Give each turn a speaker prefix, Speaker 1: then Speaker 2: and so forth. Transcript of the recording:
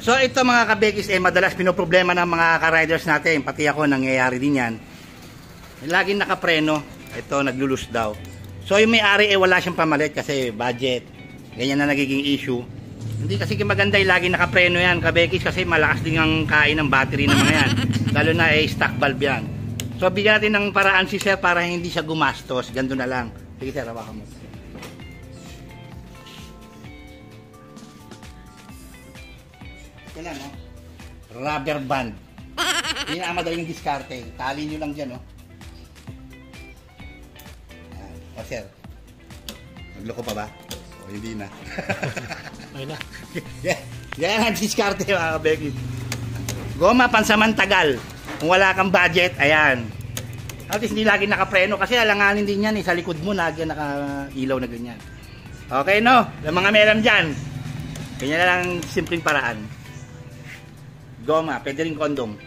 Speaker 1: So ito mga kabekis, madalas pinoproblema ng mga ka-riders natin, pati ako nangyayari din yan. Laging nakapreno, ito naglulus daw. So yung may-ari wala siyang pamalit kasi budget. Ganyan na nagiging issue. Hindi kasi maganda yung laging nakapreno yan kabekis kasi malakas din ang kain ng battery ng mga yan. Lalo na stock valve yan. So bigyan natin ng paraan si sir para hindi siya gumastos. Ganito na lang. Sige sir, hawakan mo. Ito lang, no? Rubber band. Hindi na madaling diskarte. Tali nyo lang dyan, no? Ayan. O, sir. Nagloko pa ba? O, hindi na.
Speaker 2: Ayun na.
Speaker 1: Yan ang diskarte, mga kabeki. Goma, pansamantagal. Kung wala kang budget, ayan. At least hindi lagi nakapreno kasi alanganin din yan, sa likod mo, lagi naka-ilaw na ganyan. Okay, no? Yung mga meron dyan. Ganyan na lang simpleng paraan. Goma, pwede rin kondom.